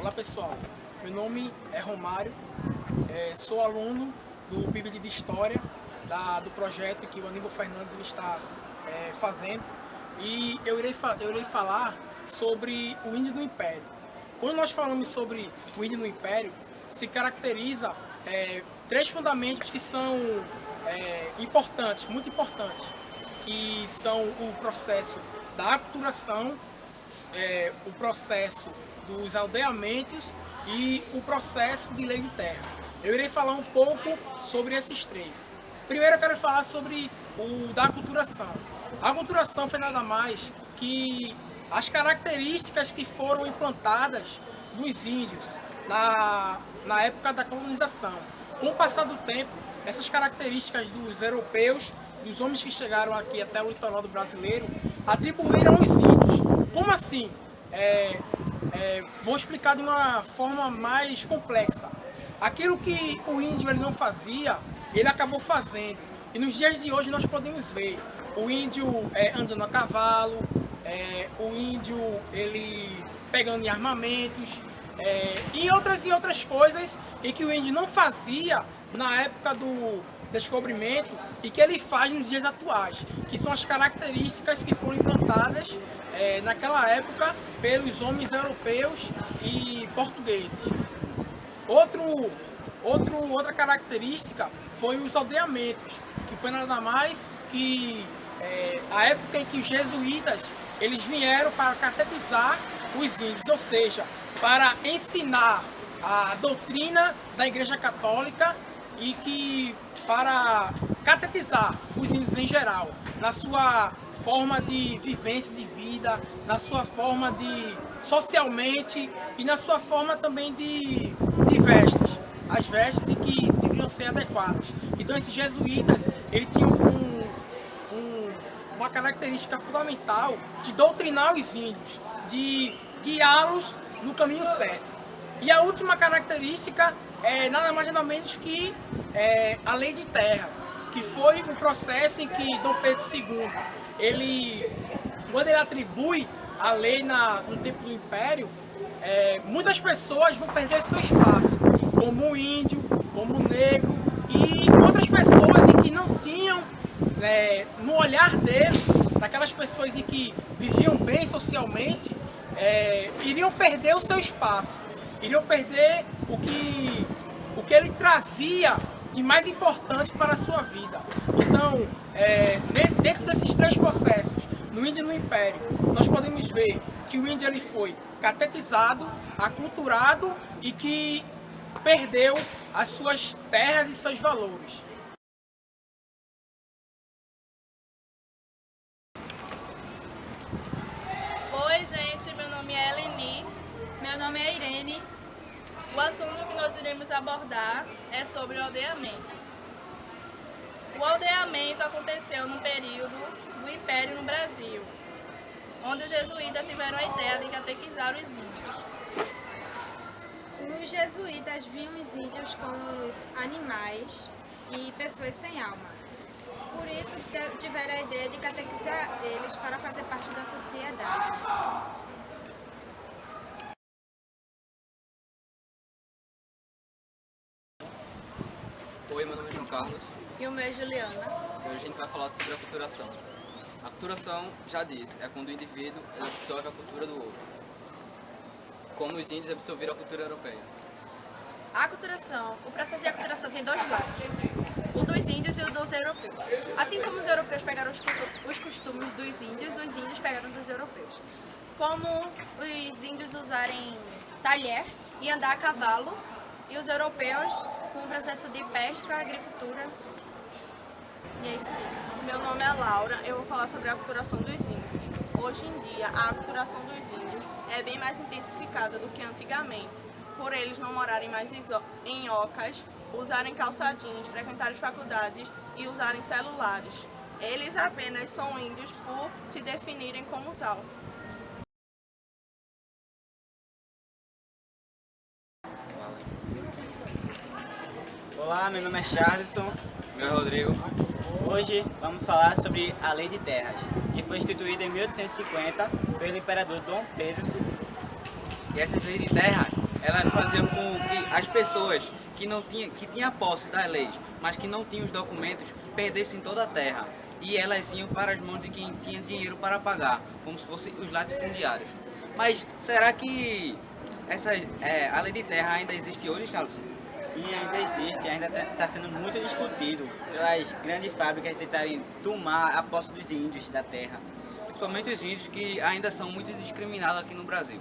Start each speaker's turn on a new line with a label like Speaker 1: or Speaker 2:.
Speaker 1: Olá pessoal, meu nome é Romário, sou aluno do PIB de História do projeto que o Aníbal Fernandes está fazendo, e eu irei falar sobre o índio do Império. Quando nós falamos sobre o índio no Império, se caracteriza três fundamentos que são importantes, muito importantes, que são o processo da aculturação, o processo dos aldeamentos e o processo de lei de terras. Eu irei falar um pouco sobre esses três. Primeiro eu quero falar sobre o da aculturação. A aculturação foi nada mais que as características que foram implantadas nos índios na época da colonização. Com o passar do tempo, essas características dos europeus, dos homens que chegaram aqui até o litoral do brasileiro, atribuíram aos índios. Como assim? Vou explicar de uma forma mais complexa. Aquilo que o índio ele não fazia, ele acabou fazendo. E nos dias de hoje nós podemos ver o índio andando a cavalo, o índio ele pegando em armamentos, e outras coisas em que o índio não fazia na época do descobrimento e que ele faz nos dias atuais, que são as características que foram implantadas naquela época pelos homens europeus e portugueses. Outra característica foi os aldeamentos, que foi nada mais que a época em que os jesuítas eles vieram para catequizar os índios, ou seja, para ensinar a doutrina da Igreja Católica e que para catequizar os índios em geral, na sua forma de vivência de vida, na sua forma de socialmente e na sua forma também de vestes, as vestes em que deveriam ser adequadas. Então esses jesuítas, eles tinham uma característica fundamental de doutrinar os índios, de guiá-los no caminho certo. E a última característica é nada mais nada menos que a lei de terras, que foi o processo em que Dom Pedro II, quando ele atribui a lei no tempo do Império, muitas pessoas vão perder seu espaço, como o índio, como o negro e outras pessoas em que não tinham, no olhar deles, daquelas pessoas em que viviam bem socialmente, iriam perder o seu espaço, iriam perder o que ele trazia de mais importante para a sua vida. Então, dentro desses três processos, no índio e no império, nós podemos ver que o índio ele foi catequizado, aculturado e que perdeu as suas terras e seus valores.
Speaker 2: Oi gente, meu nome é Eleni.
Speaker 3: Meu nome é Irene.
Speaker 2: O assunto que nós iremos abordar é sobre o aldeamento. O aldeamento aconteceu no período do Império no Brasil, onde os jesuítas tiveram a ideia de catequizar os índios.
Speaker 3: Os jesuítas viam os índios como animais e pessoas sem alma. Por isso tiveram a ideia de catequizar eles para fazer parte da sociedade.
Speaker 4: Oi, meu nome é João Carlos
Speaker 2: E o meu é Juliana.
Speaker 4: e hoje a gente vai falar sobre a aculturação. A aculturação, já diz, é quando o indivíduo absorve a cultura do outro, como os índios absorveram a cultura europeia.
Speaker 5: A aculturação, o processo de aculturação tem dois lados, o dos índios e o dos europeus. Assim como os europeus pegaram os costumes dos índios, os índios pegaram dos europeus. Como os índios usarem talher e andar a cavalo, e os europeus com o processo de pesca, agricultura. E é isso aí.
Speaker 2: Meu nome é Laura, eu vou falar sobre a aculturação dos índios. Hoje em dia, a aculturação dos índios é bem mais intensificada do que antigamente, por eles não morarem mais em ocas, usarem calçadinhos, frequentarem faculdades e usarem celulares. Eles apenas são índios por se definirem como tal.
Speaker 6: Olá, meu nome é Charleson.
Speaker 4: Meu é Rodrigo.
Speaker 6: Hoje vamos falar sobre a Lei de Terras, que foi instituída em 1850 pelo imperador Dom Pedro II.
Speaker 4: E essas leis de terra elas faziam com que as pessoas que tinham posse das leis, mas que não tinham os documentos, perdessem toda a terra. E elas iam para as mãos de quem tinha dinheiro para pagar, como se fossem os latifundiários. Mas será que a lei de terra ainda existe hoje, Charles?
Speaker 6: Sim, ainda existe, ainda está sendo muito discutido pelas grandes fábricas tentarem tomar a posse dos índios da terra.
Speaker 4: Principalmente os índios, que ainda são muito discriminados aqui no Brasil.